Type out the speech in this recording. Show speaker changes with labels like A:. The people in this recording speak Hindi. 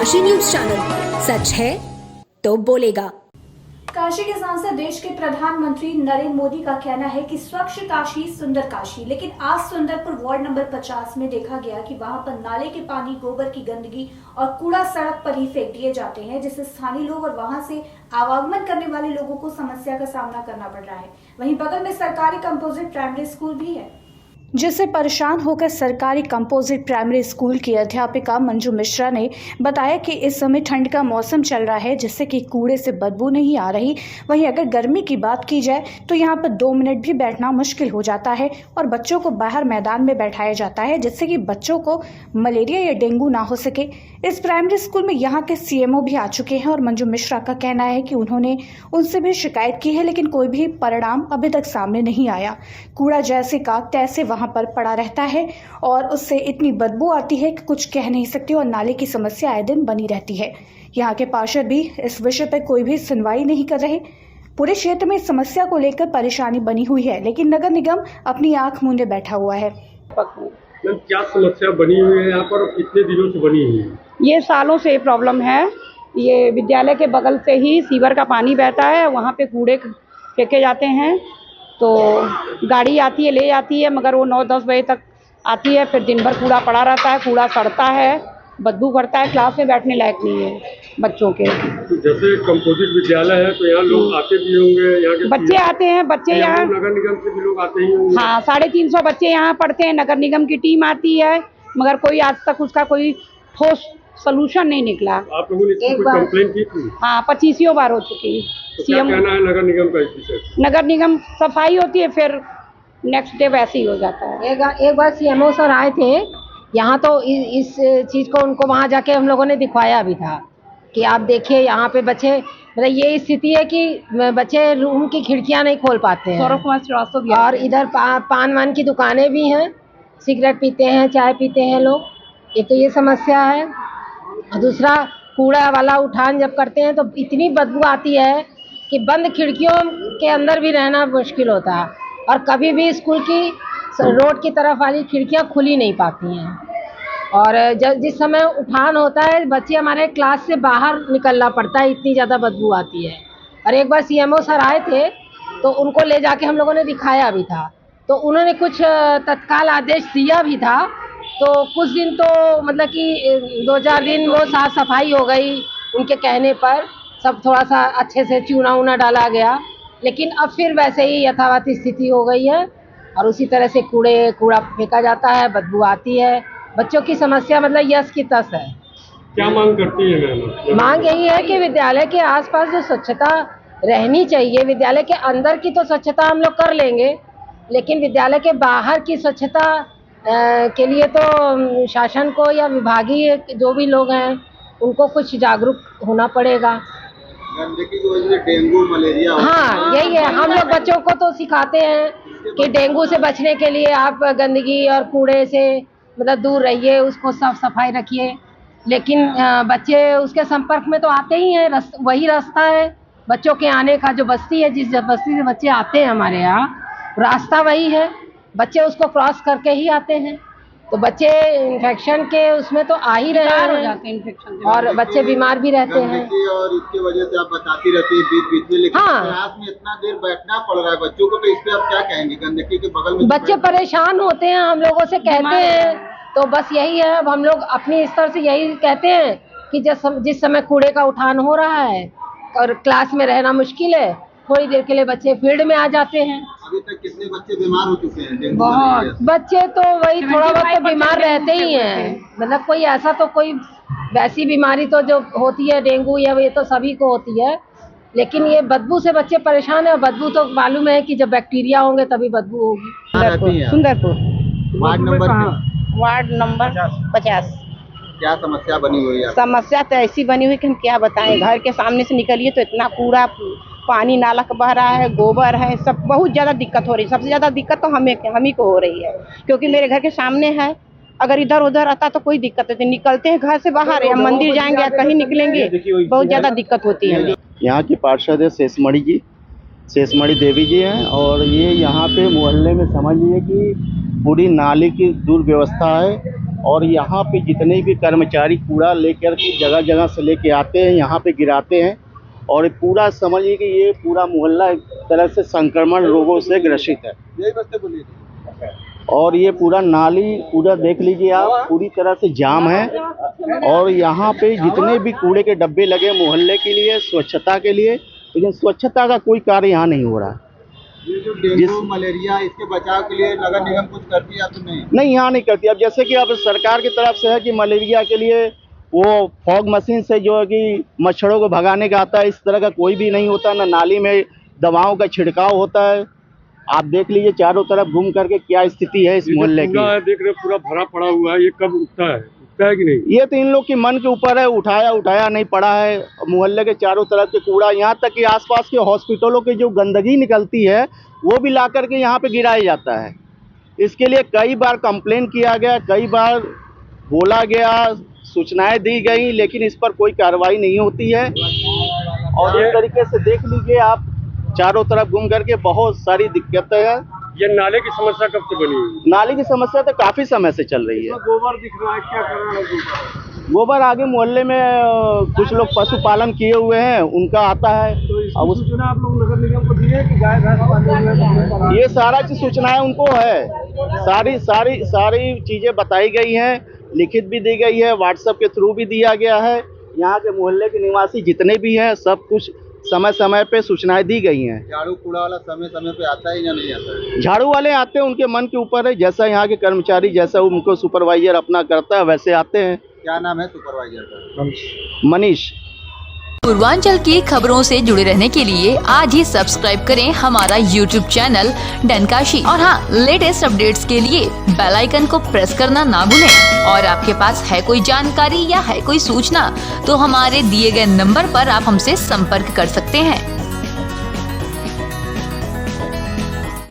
A: काशी न्यूज चैनल, सच है तो बोलेगा।
B: काशी के सांसद देश के प्रधानमंत्री नरेंद्र मोदी का कहना है कि स्वच्छ काशी सुंदर काशी, लेकिन आज सुंदरपुर वार्ड नंबर 50 में देखा गया कि वहां पर नाले के पानी, गोबर की गंदगी और कूड़ा सड़क पर ही फेंक दिए जाते हैं, जिससे स्थानीय लोग और वहां से आवागमन करने वाले लोगों को समस्या का सामना करना पड़ रहा है। वहीं बगल में सरकारी कंपोजिट प्राइमरी स्कूल भी है, जिससे परेशान होकर सरकारी कंपोजिट प्राइमरी स्कूल की अध्यापिका मंजू मिश्रा ने बताया कि इस समय ठंड का मौसम चल रहा है, जिससे कि कूड़े से बदबू नहीं आ रही। वहीं अगर गर्मी की बात की जाए तो यहाँ पर 2 मिनट भी बैठना मुश्किल हो जाता है और बच्चों को बाहर मैदान में बैठाया जाता है, जिससे कि बच्चों को मलेरिया या डेंगू ना हो सके। इस प्राइमरी स्कूल में यहाँ के सीएमओ भी आ चुके हैं और मंजू मिश्रा का कहना है कि उन्होंने उनसे भी शिकायत की है, लेकिन कोई भी परिणाम अभी तक सामने नहीं आया। कूड़ा जैसे का तैसे वहाँ पर पड़ा रहता है और उससे इतनी बदबू आती है कि कुछ कह नहीं सकते और नाले की समस्या आए दिन बनी रहती है। यहाँ के पार्षद भी इस विषय पर कोई भी सुनवाई नहीं कर रहे। पूरे क्षेत्र में इस समस्या को लेकर परेशानी बनी हुई है, लेकिन नगर निगम अपनी आंख मूंदे बैठा हुआ है।
C: क्या समस्या बनी हुई है यहाँ पर और कितने दिनों से बनी हुई है?
D: ये सालों से प्रॉब्लम है। ये विद्यालय के बगल से ही सीवर का पानी बहता है, वहाँ पे कूड़े फेंके जाते हैं, तो गाड़ी आती है ले जाती है, मगर वो 9-10 बजे तक आती है, फिर दिन भर कूड़ा पड़ा रहता है, कूड़ा सड़ता है, बदबू करता है, क्लास में बैठने लायक नहीं है बच्चों के।
C: तो जैसे कंपोजिट विद्यालय है तो यहाँ लोग आते भी होंगे, यहाँ के
D: बच्चे आते हैं, बच्चे यहाँ
C: नगर निगम से भी लोग आते ही होंगे।
D: हाँ, 350 बच्चे यहाँ पढ़ते हैं, नगर निगम की टीम आती है, मगर कोई आज तक उसका कोई ठोस सलूशन नहीं निकला।
C: आप लोगों ने इसकी कोई कंप्लेंट की थी?
D: हाँ, 25 बार हो चुकी।
C: तो क्या कहना है नगर निगम का इस विषय?
D: नगर निगम सफाई होती है, फिर नेक्स्ट डे वैसे ही हो जाता है।
E: एक बार सीएमओ सर आए थे यहाँ, तो इस चीज़ को उनको वहाँ जाके हम लोगों ने दिखवाया भी था कि आप देखिए यहाँ पे बच्चे, मतलब ये स्थिति है कि बच्चे रूम की खिड़कियाँ नहीं खोल पाते हैं।
D: सौरभ कुमार श्रीवास्तव भी
E: और इधर पान वान की दुकानें भी हैं, सिगरेट पीते हैं, चाय पीते हैं लोग। एक तो ये समस्या है, और दूसरा कूड़ा वाला उठान जब करते हैं तो इतनी बदबू आती है कि बंद खिड़कियों के अंदर भी रहना मुश्किल होता है, और कभी भी स्कूल की रोड की तरफ वाली खिड़कियां खुली नहीं पाती हैं। और जिस समय उठान होता है, बच्चे हमारे क्लास से बाहर निकलना पड़ता है, इतनी ज़्यादा बदबू आती है। और एक बार सीएमओ सर आए थे तो उनको ले जाके हम लोगों ने दिखाया भी था, तो उन्होंने कुछ तत्काल आदेश दिया भी था। तो कुछ दिन तो मतलब कि 2-4 दिन वो साफ सफाई हो गई उनके कहने पर, सब थोड़ा सा अच्छे से चूना ऊना डाला गया, लेकिन अब फिर वैसे ही यथावत स्थिति हो गई है और उसी तरह से कूड़ा फेंका जाता है, बदबू आती है। बच्चों की समस्या मतलब यस की तस है।
C: क्या मांग करती है मैम?
E: मांग यही है कि विद्यालय के आसपास जो स्वच्छता रहनी चाहिए, विद्यालय के अंदर की तो स्वच्छता हम लोग कर लेंगे, लेकिन विद्यालय के बाहर की स्वच्छता के लिए तो शासन को या विभागीय जो भी लोग हैं उनको कुछ जागरूक होना पड़ेगा।
F: गंदगी की वजह से डेंगू, मलेरिया।
E: हाँ, यही है। हम लोग बच्चों को तो सिखाते हैं कि डेंगू से बचने के लिए आप गंदगी और कूड़े से मतलब दूर रहिए, उसको साफ सफाई रखिए, लेकिन बच्चे उसके संपर्क में तो आते ही हैं। वही रास्ता है बच्चों के आने का, जो बस्ती है, जिस बस्ती से बच्चे आते हैं हमारे यहाँ, रास्ता वही है, बच्चे उसको क्रॉस करके ही आते हैं। तो बच्चे इन्फेक्शन के उसमें तो आ ही रहे हैं और बच्चे बीमार भी रहते हैं।
F: और इसकी वजह से आप बताती रहती है बीच में, लेकिन
E: हाँ,
F: क्लास में इतना देर बैठना पड़ रहा है बच्चों को, तो इस पे आप क्या कहेंगे? गंदगी के बगल में
E: बच्चे परेशान होते हैं, हम लोगों से कहते हैं, तो बस यही है। अब हम लोग अपनी स्तर से यही कहते हैं कि जिस समय कूड़े का उठान हो रहा है और क्लास में रहना मुश्किल है, थोड़ी देर के लिए बच्चे फील्ड में आ जाते हैं।
F: अभी तक कितने बच्चे बीमार हो चुके हैं?
E: बहुत बच्चे तो वही थोड़ा बहुत तो बीमार रहते ही हैं, मतलब कोई ऐसा तो कोई वैसी बीमारी तो जो होती है डेंगू या ये तो सभी को होती है, लेकिन ये बदबू से बच्चे परेशान है। और बदबू तो मालूम है कि जब बैक्टीरिया होंगे तभी बदबू होगी।
D: Sundarpur
F: ward number
D: 50।
F: क्या समस्या बनी हुई है?
D: समस्या तो ऐसी बनी हुई कि हम क्या बताएं। घर के सामने से निकलिए तो इतना कूड़ा, पानी नाला का बह रहा है, गोबर है, सब बहुत ज़्यादा दिक्कत हो रही है। सबसे ज़्यादा दिक्कत तो हम ही को हो रही है, क्योंकि मेरे घर के सामने है। अगर इधर उधर आता तो कोई दिक्कत नहीं, निकलते हैं घर से बाहर या मंदिर जाएंगे या कहीं निकलेंगे, बहुत ज़्यादा दिक्कत होती है।
G: यहाँ की पार्षद है शेषमणि जी, शेषमणि देवी जी हैं, और ये यहाँ पे मोहल्ले में समझ लीजिए कि पूरी नाली की दुर्व्यवस्था है और यहाँ पे जितने भी कर्मचारी कूड़ा लेकर के जगह जगह से लेके आते हैं, यहाँ पे गिराते हैं। और पूरा समझिए कि ये पूरा मोहल्ला एक तरह से संक्रमण रोगों से ग्रसित है।
F: यही बस्ते बोलिए।
G: और ये पूरा नाली पूरा देख लीजिए आप, पूरी तरह से जाम है। और यहाँ पे जितने भी कूड़े के डब्बे लगे मोहल्ले के लिए, स्वच्छता के लिए, लेकिन स्वच्छता का कोई कार्य यहाँ नहीं हो रहा है।
F: ये जो डेंगू मलेरिया इसके बचाव के लिए नगर निगम कुछ करती है या तो नहीं?
G: यहाँ नहीं करती। अब जैसे कि अब सरकार की तरफ से है कि मलेरिया के लिए वो फॉग मशीन से जो है कि मच्छरों को भगाने का आता है, इस तरह का कोई भी नहीं होता। ना नाली में दवाओं का छिड़काव होता है। आप देख लीजिए चारों तरफ घूम करके क्या स्थिति है इस मोहल्ले की।
C: देख रहे पूरा भरा पड़ा हुआ है, ये कब उठता है कि नहीं?
G: ये तो इन लोग के मन के ऊपर है, उठाया नहीं पड़ा है। मोहल्ले के चारों तरफ के कूड़ा, यहाँ तक कि आसपास के हॉस्पिटलों की जो गंदगी निकलती है वो भी ला करके यहाँ पे गिराया जाता है। इसके लिए कई बार कंप्लेन किया गया, कई बार बोला गया, सूचनाएं दी गई, लेकिन इस पर कोई कार्रवाई नहीं होती है। और इस तरीके से देख लीजिए आप चारों तरफ घूम करके बहुत सारी दिक्कतें हैं।
C: ये नाले की समस्या कब से बनी हुई?
G: नाली की समस्या तो काफी समय से चल रही है।
C: गोबर दिख रहा है, क्या कर रहा है गोबर?
G: गोबर आगे मोहल्ले में कुछ लोग पशुपालन किए हुए हैं, उनका आता है।
C: अब उस सूचना आप लोग नगर निगम को दिए कि गाय भैंस पानी में?
G: ये सारा चीज सूचनाएं उनको है, सारी चीजें बताई गई हैं, लिखित भी दी गई है, व्हाट्सएप के थ्रू भी दिया गया है। यहाँ के मोहल्ले के निवासी जितने भी हैं सब कुछ समय समय पे सूचनाएं दी गई हैं।
F: झाड़ू कूड़ा वाला समय समय पे आता है या नहीं आता है?
G: झाड़ू वाले आते हैं, उनके मन के ऊपर है। जैसा यहाँ के कर्मचारी, जैसा उनको सुपरवाइजर अपना करता है वैसे आते हैं।
F: क्या नाम है सुपरवाइजर का?
G: मनीष।
H: पूर्वांचल की खबरों से जुड़े रहने के लिए आज ही सब्सक्राइब करें हमारा YouTube चैनल डनकाशी। और हाँ, लेटेस्ट अपडेट्स के लिए बेल आइकन को प्रेस करना ना भूलें। और आपके पास है कोई जानकारी या है कोई सूचना तो हमारे दिए गए नंबर पर आप हमसे संपर्क कर सकते हैं।